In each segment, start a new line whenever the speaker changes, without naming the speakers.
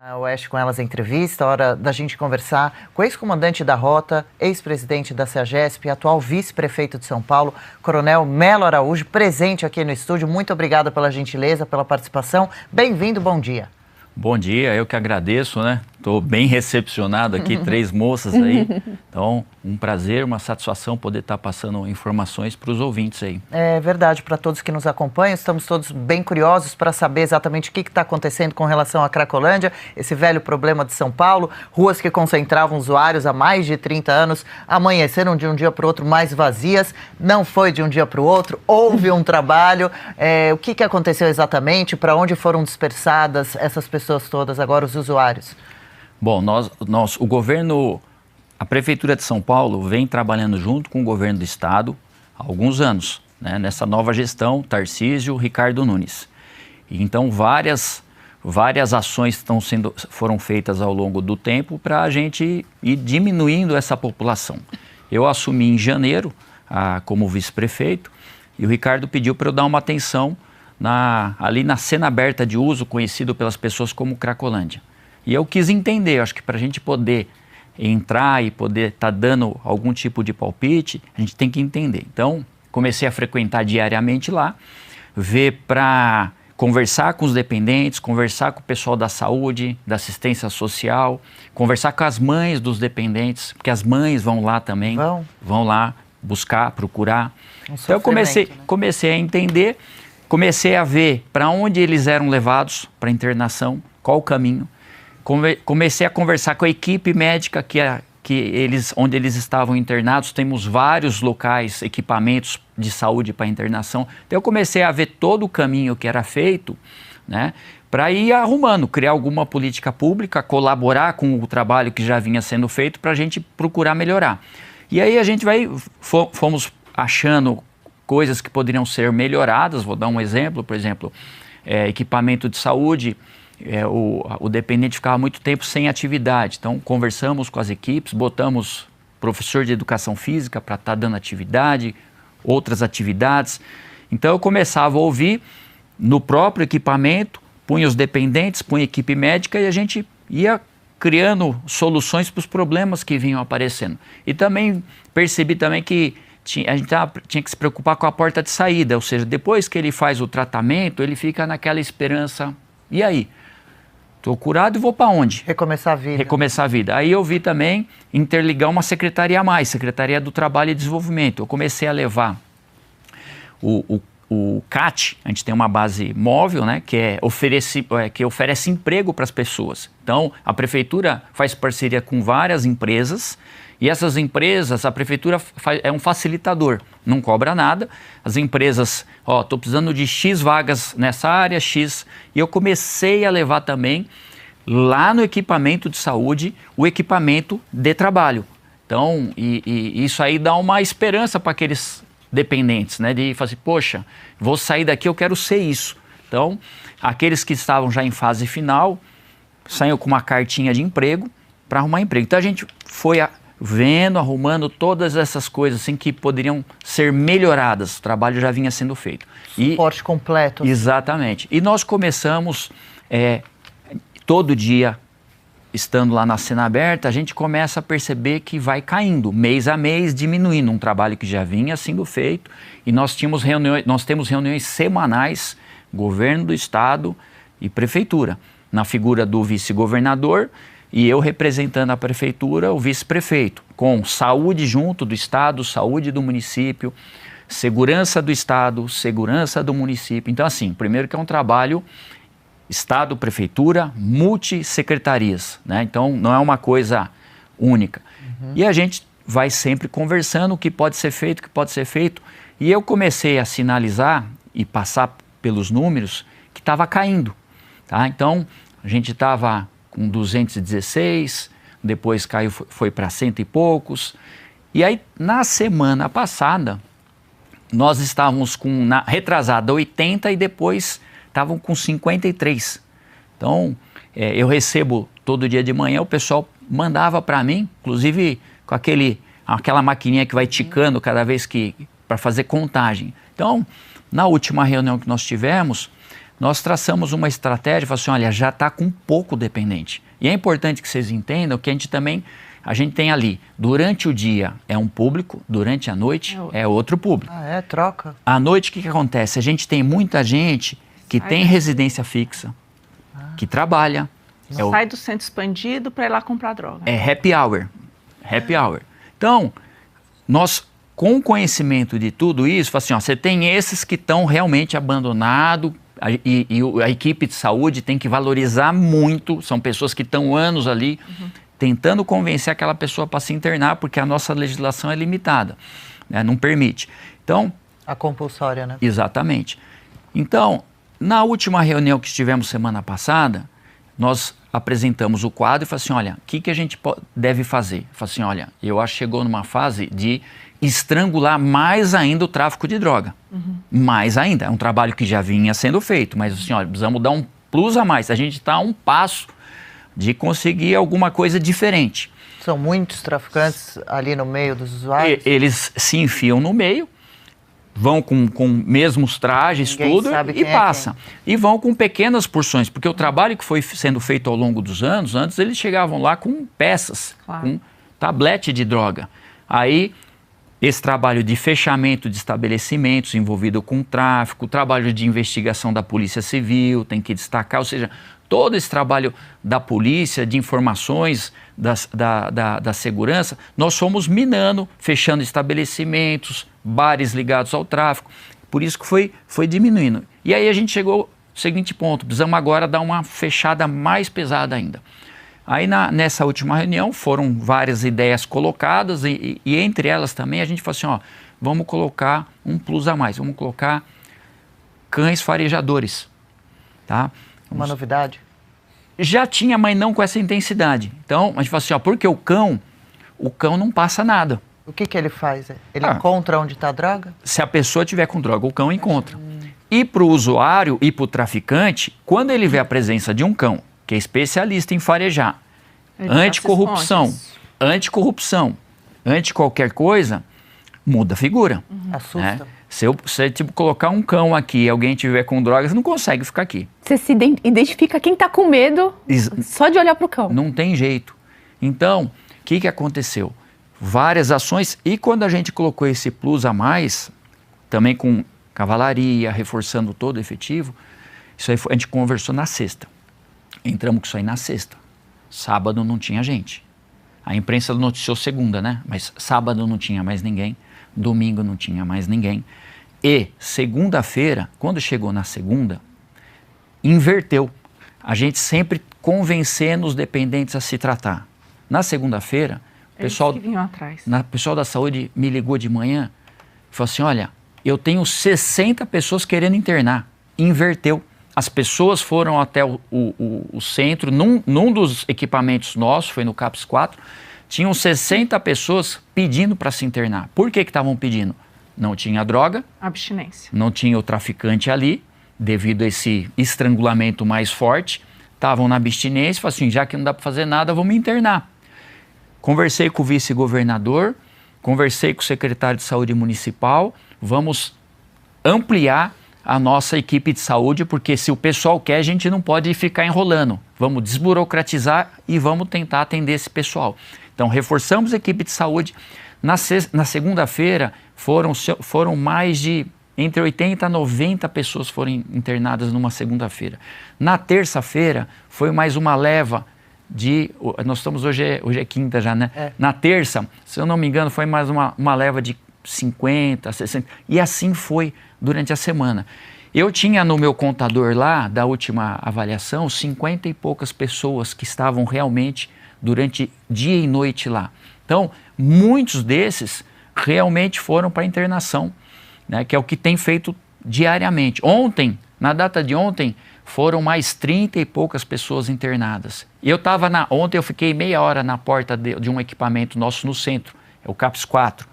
A Oeste com Elas entrevista, hora da gente conversar com o ex-comandante da Rota, ex-presidente da CEAGESP, atual vice-prefeito de São Paulo, Coronel Melo Araújo, presente aqui no estúdio. Muito obrigada pela gentileza, pela participação. Bem-vindo, bom dia.
Bom dia, eu que agradeço, né? Estou bem recepcionado aqui, 3 moças aí. Então, um prazer, uma satisfação poder estar passando informações para os ouvintes aí. É
verdade, para todos que nos acompanham, estamos todos bem curiosos para saber exatamente o que está acontecendo com relação à Cracolândia, esse velho problema de São Paulo, ruas que concentravam usuários há mais de 30 anos, amanheceram de um dia para o outro mais vazias, não foi de um dia para o outro, houve um trabalho. O que aconteceu exatamente, para onde foram dispersadas essas pessoas todas, agora os usuários?
Bom, o governo, a Prefeitura de São Paulo vem trabalhando junto com o governo do Estado há alguns anos, né, nessa nova gestão, Tarcísio, Ricardo Nunes. E então, várias ações foram feitas ao longo do tempo para a gente ir diminuindo essa população. Eu assumi em janeiro como vice-prefeito e o Ricardo pediu para eu dar uma atenção ali na cena aberta de uso, conhecido pelas pessoas como Cracolândia. E eu quis entender, acho que para a gente poder entrar e poder estar dando algum tipo de palpite, a gente tem que entender. Então, comecei a frequentar diariamente lá, para conversar com os dependentes, conversar com o pessoal da saúde, da assistência social, conversar com as mães dos dependentes, porque as mães vão lá também, vão lá buscar, procurar. Então, eu comecei a entender, comecei a ver para onde eles eram levados para internação, qual o caminho. Comecei a conversar com a equipe médica onde eles estavam internados. Temos vários locais, equipamentos de saúde para internação. Então eu comecei a ver todo o caminho que era feito, né, para ir arrumando, criar alguma política pública, colaborar com o trabalho que já vinha sendo feito para a gente procurar melhorar. E aí a gente fomos achando coisas que poderiam ser melhoradas. Vou dar um exemplo, por exemplo, equipamento de saúde. O dependente ficava muito tempo sem atividade, então conversamos com as equipes, botamos professor de educação física para estar dando atividade, outras atividades. Então eu começava a ouvir no próprio equipamento, punha os dependentes, punha a equipe médica e a gente ia criando soluções para os problemas que vinham aparecendo. E também percebi também que a gente tinha que se preocupar com a porta de saída, ou seja, depois que ele faz o tratamento, ele fica naquela esperança, e aí? Estou curado e vou para onde?
Recomeçar a vida.
Recomeçar a vida. Aí eu vi também interligar uma secretaria a mais, Secretaria do Trabalho e Desenvolvimento. Eu comecei a levar o CAT, a gente tem uma base móvel, né, que oferece emprego para as pessoas. Então, a Prefeitura faz parceria com várias empresas e essas empresas, a Prefeitura é um facilitador, não cobra nada. As empresas, estou precisando de X vagas nessa área, X. E eu comecei a levar também, lá no equipamento de saúde, o equipamento de trabalho. Então, e isso aí dá uma esperança para aqueles dependentes, né? De falar assim, poxa, vou sair daqui, eu quero ser isso. Então, aqueles que estavam já em fase final, saíram com uma cartinha de emprego para arrumar emprego. Então, a gente foi arrumando todas essas coisas assim que poderiam ser melhoradas. O trabalho já vinha sendo feito.
Suporte completo.
Exatamente. E nós começamos, todo dia, estando lá na cena aberta, a gente começa a perceber que vai caindo, mês a mês, diminuindo um trabalho que já vinha sendo feito. E nós temos reuniões semanais, governo do Estado e Prefeitura, na figura do vice-governador, e eu representando a Prefeitura, o vice-prefeito, com saúde junto do Estado, saúde do município, segurança do Estado, segurança do município. Então, assim, primeiro que é um trabalho Estado, Prefeitura, multissecretarias, né? Então, não é uma coisa única. E a gente vai sempre conversando o que pode ser feito, o que pode ser feito. E eu comecei a sinalizar e passar pelos números que estava caindo, tá? Então, a gente estava com 216, depois caiu, foi para 100 e poucos. E aí, na semana passada, nós estávamos com, retrasada, 80 e depois estavam com 53. Então, eu recebo todo dia de manhã, o pessoal mandava para mim, inclusive com aquela maquininha que vai ticando cada vez para fazer contagem. Então, na última reunião que nós tivemos, nós traçamos uma estratégia, falamos assim, olha, já está com pouco dependente. E é importante que vocês entendam que a gente tem ali, durante o dia é um público, durante a noite é outro público.
Troca.
À noite, o que acontece? A gente tem muita gente que tem residência fixa, que trabalha.
Sai do centro expandido para ir lá comprar droga.
É happy hour. Happy hour. Então, nós, com conhecimento de tudo isso, falamos assim, ó, você tem esses que estão realmente abandonados, e a equipe de saúde tem que valorizar muito, são pessoas que estão anos ali, tentando convencer aquela pessoa para se internar, porque a nossa legislação é limitada, né? Não permite. Então...
A compulsória, né?
Exatamente. Então, na última reunião que tivemos semana passada, nós apresentamos o quadro e falamos assim, olha, o que a gente deve fazer? Falei assim, olha, eu acho que chegou numa fase de estrangular mais ainda o tráfico de droga. Mais ainda. É um trabalho que já vinha sendo feito, mas assim, olha, precisamos dar um plus a mais. A gente está a um passo de conseguir alguma coisa diferente.
São muitos traficantes ali no meio dos usuários?
Eles se enfiam no meio, vão com mesmos trajes,
Ninguém
tudo,
sabe
e passa. E vão com pequenas porções, porque o trabalho que foi sendo feito ao longo dos anos, antes eles chegavam lá com peças, com tablete de droga. Aí, esse trabalho de fechamento de estabelecimentos envolvido com tráfico, trabalho de investigação da Polícia Civil, tem que destacar, ou seja, todo esse trabalho da polícia, de informações, da segurança, nós fomos minando, fechando estabelecimentos, bares ligados ao tráfico, por isso que foi diminuindo. E aí a gente chegou ao seguinte ponto, precisamos agora dar uma fechada mais pesada ainda. Aí nessa última reunião foram várias ideias colocadas e entre elas também a gente falou assim, ó, vamos colocar um plus a mais, vamos colocar cães farejadores, tá?
Uma novidade?
Já tinha, mas não com essa intensidade. Então, a gente falou assim, ó, porque o cão não passa nada.
O que ele faz? Ele encontra onde está a droga?
Se a pessoa tiver com droga, o cão encontra. E para o usuário e para o traficante, quando ele vê a presença de um cão, que é especialista em farejar, anticorrupção, anti qualquer coisa, muda a figura.
Assusta.
Né? Se você colocar um cão aqui e alguém tiver com drogas, você não consegue ficar aqui.
Você se identifica quem está com medo só de olhar para o cão.
Não tem jeito. Então, o que aconteceu? Várias ações, e quando a gente colocou esse plus a mais, também com cavalaria, reforçando todo o efetivo, isso aí a gente conversou na sexta. Entramos com isso aí na sexta. Sábado não tinha gente. A imprensa noticiou segunda, né? Mas sábado não tinha mais ninguém. Domingo não tinha mais ninguém. E segunda-feira, quando chegou na segunda, inverteu. A gente sempre convencendo os dependentes a se tratar. Na segunda-feira, o pessoal da saúde me ligou de manhã e falou assim, olha, eu tenho 60 pessoas querendo internar. Inverteu. As pessoas foram até o centro, num dos equipamentos nossos, foi no CAPS 4, tinham 60 pessoas pedindo para se internar. Por que estavam pedindo? Não tinha droga.
Abstinência.
Não tinha o traficante ali, devido a esse estrangulamento mais forte. Estavam na abstinência, falaram assim, já que não dá para fazer nada, vamos internar. Conversei com o vice-governador, conversei com o secretário de saúde municipal, vamos ampliar a nossa equipe de saúde, porque se o pessoal quer, a gente não pode ficar enrolando. Vamos desburocratizar e vamos tentar atender esse pessoal. Então, reforçamos a equipe de saúde. Na segunda-feira, foram mais de, entre 80 a 90 pessoas foram internadas numa segunda-feira. Na terça-feira, foi mais uma leva nós estamos hoje é quinta já, né? Na terça, se eu não me engano, foi mais uma leva de 50, 60, e assim foi durante a semana. Eu tinha no meu contador lá, da última avaliação, 50 e poucas pessoas que estavam realmente durante dia e noite lá. Então, muitos desses realmente foram para internação, né, que é o que tem feito diariamente. Ontem, na data de ontem, foram mais 30 e poucas pessoas internadas. E eu estava ontem eu fiquei meia hora na porta de um equipamento nosso no centro, é o CAPS 4.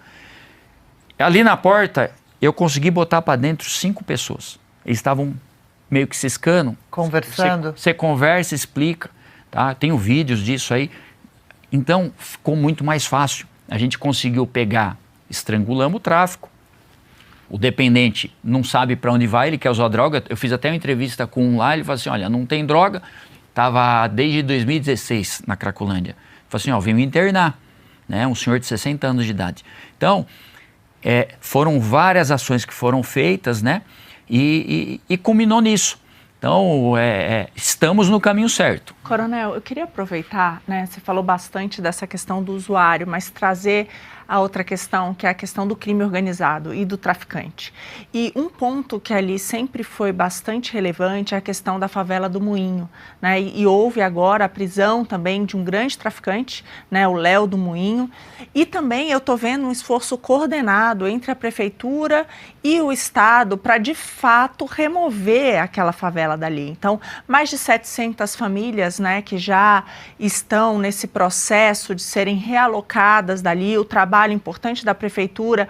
Ali na porta, eu consegui botar para dentro 5 pessoas. Eles estavam meio que ciscando.
Conversando.
Você conversa, explica, tá? Tenho vídeos disso aí. Então, ficou muito mais fácil. A gente conseguiu pegar, estrangulamos o tráfico. o dependente não sabe para onde vai, ele quer usar droga. Eu fiz até uma entrevista com um lá, ele falou assim, olha, não tem droga, estava desde 2016 na Cracolândia. Ele falou assim, ó, vim me internar, né? Um senhor de 60 anos de idade. Então, foram várias ações que foram feitas, né? E culminou nisso. Então, estamos no caminho certo.
Coronel, eu queria aproveitar, né? Você falou bastante dessa questão do usuário, mas trazer a outra questão, que é a questão do crime organizado e do traficante. E um ponto que ali sempre foi bastante relevante é a questão da favela do Moinho, né? E houve agora a prisão também de um grande traficante, né? O Léo do Moinho. E também eu estou vendo um esforço coordenado entre a prefeitura e o Estado para, de fato, remover aquela favela dali. Então, mais de 700 famílias, né, que já estão nesse processo de serem realocadas dali, o trabalho importante da prefeitura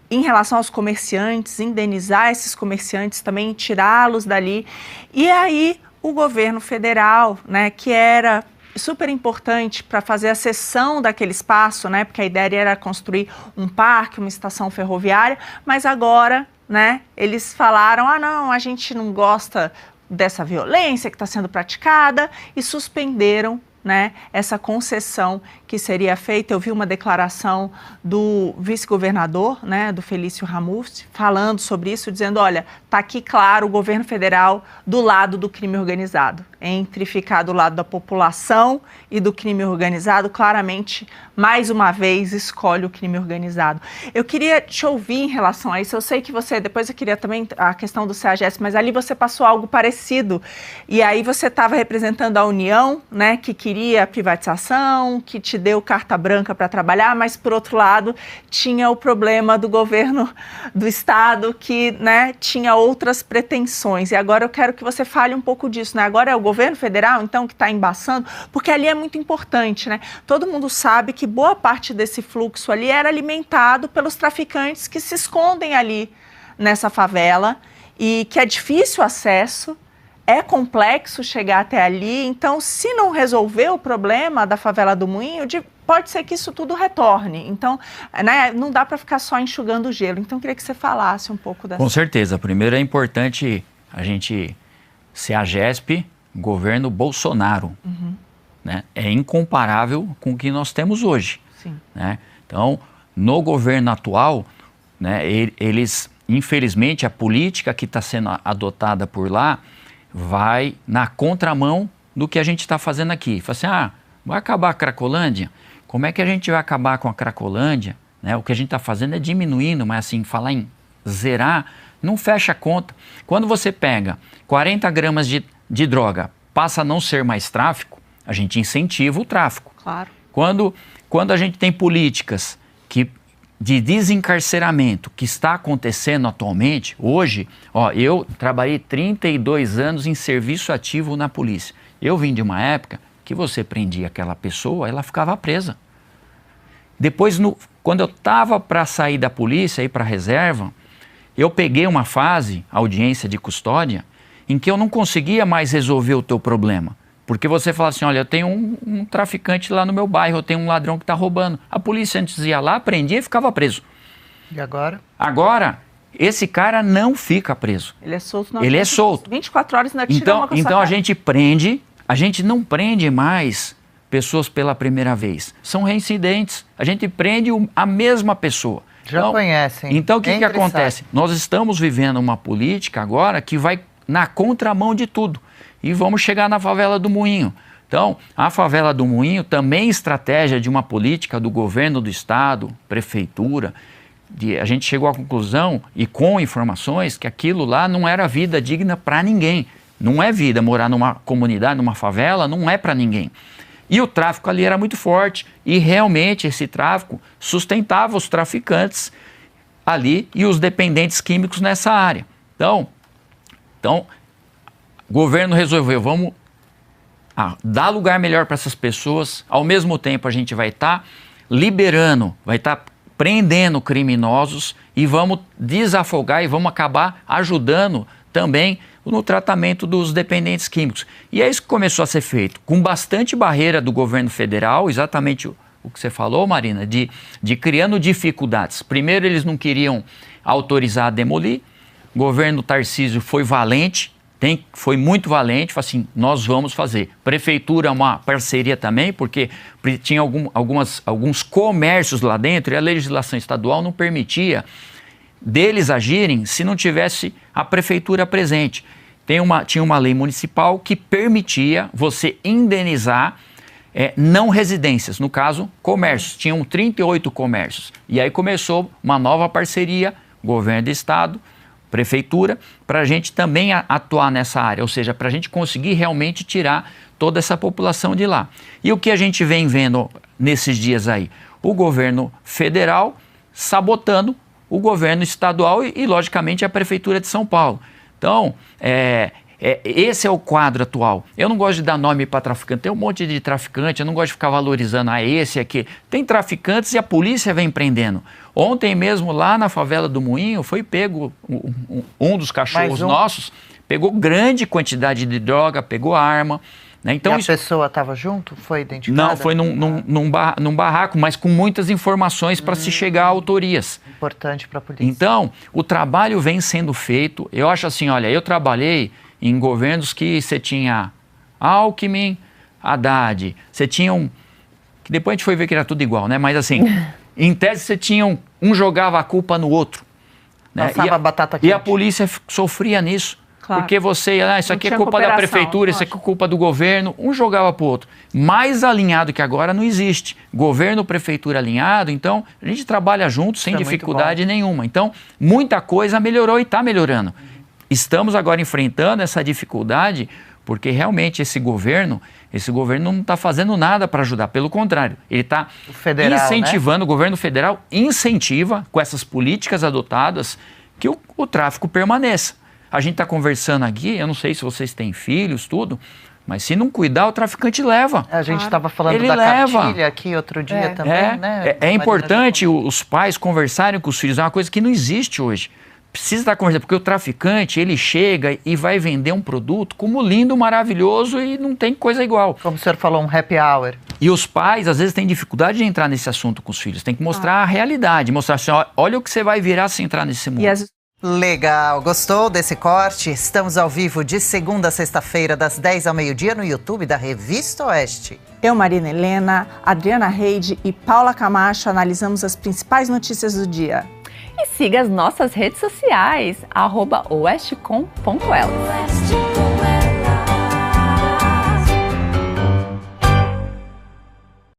em relação aos comerciantes, indenizar esses comerciantes também, tirá-los dali. E aí o governo federal, né, que era super importante para fazer a cessão daquele espaço, né, porque a ideia era construir um parque, uma estação ferroviária, mas agora, né, eles falaram, não, a gente não gosta dessa violência que está sendo praticada, e suspenderam, né, essa concessão que seria feita. Eu vi uma declaração do vice-governador, né, do Felício Ramuf, falando sobre isso, dizendo, olha, está aqui claro o governo federal do lado do crime organizado. Entre ficar do lado da população e do crime organizado, claramente, mais uma vez, escolhe o crime organizado. Eu queria te ouvir em relação a isso. Eu sei que você, depois eu queria também a questão do CEAGESP, mas ali você passou algo parecido. E aí você estava representando a União, né, que queria a privatização, que te deu carta branca para trabalhar, mas, por outro lado, tinha o problema do governo do Estado, que, né, tinha outras pretensões. E agora eu quero que você fale um pouco disso, né? Agora é o governo federal, então, que está embaçando, porque ali é muito importante, né? Todo mundo sabe que boa parte desse fluxo ali era alimentado pelos traficantes que se escondem ali nessa favela e que é difícil acesso, é complexo chegar até ali. Então, se não resolver o problema da favela do Moinho, pode ser que isso tudo retorne. Então, né, não dá para ficar só enxugando o gelo. Então, eu queria que você falasse um pouco dessa...
Com certeza. Primeiro é importante a gente ser a GESP, governo Bolsonaro.
Uhum.
Né? É incomparável com o que nós temos hoje.
Sim.
Né? Então, no governo atual, né, eles, infelizmente, a política que está sendo adotada por lá vai na contramão do que a gente está fazendo aqui. Fala assim, vai acabar a Cracolândia? Como é que a gente vai acabar com a Cracolândia? Né? O que a gente está fazendo é diminuindo, mas assim, falar em zerar, não fecha a conta. Quando você pega 40 gramas de droga, passa a não ser mais tráfico, a gente incentiva o tráfico.
Claro.
Quando a gente tem políticas de desencarceramento que está acontecendo atualmente, hoje, eu trabalhei 32 anos em serviço ativo na polícia. Eu vim de uma época que você prendia aquela pessoa, ela ficava presa. Depois, quando eu estava para sair da polícia e ir para a reserva, eu peguei uma fase, audiência de custódia, em que eu não conseguia mais resolver o teu problema. Porque você fala assim, olha, eu tenho um traficante lá no meu bairro, eu tenho um ladrão que está roubando. A polícia antes ia lá, prendia e ficava preso.
E agora?
Agora, esse cara não fica preso.
Ele é solto.
Ele é solto.
24 horas ainda tira uma com
Então a gente não prende mais pessoas pela primeira vez. São reincidentes. A gente prende a mesma pessoa.
Já conhecem.
Então o que acontece? Nós estamos vivendo uma política agora que vai na contramão de tudo. E vamos chegar na favela do Moinho. Então, a favela do Moinho também é estratégia de uma política do governo do estado, prefeitura. A gente chegou à conclusão, e com informações, que aquilo lá não era vida digna para ninguém. Não é vida, morar numa comunidade, numa favela, não é para ninguém. E o tráfico ali era muito forte. E realmente esse tráfico sustentava os traficantes ali e os dependentes químicos nessa área. Então o governo resolveu, vamos dar lugar melhor para essas pessoas, ao mesmo tempo a gente vai estar liberando, vai estar prendendo criminosos e vamos desafogar e vamos acabar ajudando também no tratamento dos dependentes químicos. E é isso que começou a ser feito, com bastante barreira do governo federal, exatamente o que você falou, Marina, de criando dificuldades. Primeiro eles não queriam autorizar a demolir. O governo Tarcísio foi valente, foi muito valente, falou assim, nós vamos fazer. Prefeitura é uma parceria também, porque tinha alguns comércios lá dentro e a legislação estadual não permitia deles agirem se não tivesse a prefeitura presente. Tinha uma lei municipal que permitia você indenizar não residências, no caso, comércios. Tinham 38 comércios. E aí começou uma nova parceria, governo do estado, prefeitura, para a gente também atuar nessa área, ou seja, para a gente conseguir realmente tirar toda essa população de lá. E o que a gente vem vendo nesses dias aí? O governo federal sabotando o governo estadual e logicamente, a prefeitura de São Paulo. Então, esse é o quadro atual. Eu não gosto de dar nome para traficante, tem um monte de traficante, eu não gosto de ficar valorizando esse aqui. Tem traficantes e a polícia vem prendendo. Ontem mesmo, lá na favela do Moinho, foi pego um dos cachorros nossos, pegou grande quantidade de droga, pegou arma. Né? Então,
e a pessoa estava junto? Foi identificada?
Não, foi num barraco, mas com muitas informações para se chegar a autorias.
Importante para a polícia.
Então, o trabalho vem sendo feito. Eu acho assim, olha, eu trabalhei em governos que você tinha Alckmin, Haddad, você tinha que depois a gente foi ver que era tudo igual, né? Mas assim, em tese você tinha um jogava a culpa no outro. Né?
Batata quente.
E a polícia sofria nisso. Claro. Porque isso aqui é culpa da prefeitura, isso aqui é culpa do governo. Um jogava para o outro. Mais alinhado que agora não existe. Governo, prefeitura alinhado, então a gente trabalha junto sem dificuldade nenhuma. Então, muita coisa melhorou e está melhorando. Estamos agora enfrentando essa dificuldade porque realmente esse governo não está fazendo nada para ajudar. Pelo contrário, ele está incentivando, né? O governo federal incentiva com essas políticas adotadas que o tráfico permaneça. A gente está conversando aqui, eu não sei se vocês têm filhos, tudo, mas se não cuidar, o traficante leva.
A gente estava falando da cartilha aqui outro dia também, né?
É importante os pais conversarem com os filhos, é uma coisa que não existe hoje. Precisa estar conversando, porque o traficante, ele chega e vai vender um produto como lindo, maravilhoso e não tem coisa igual.
Como o senhor falou, um happy hour.
E os pais, às vezes, têm dificuldade de entrar nesse assunto com os filhos. Tem que mostrar a realidade, mostrar assim, olha o que você vai virar se entrar nesse mundo.
Legal, gostou desse corte? Estamos ao vivo de segunda a sexta-feira, das 10 ao meio-dia, no YouTube da Revista Oeste.
Eu, Marina Helena, Adriana Reide e Paula Camacho analisamos as principais notícias do dia.
E siga as nossas redes sociais, @oestcom.elas.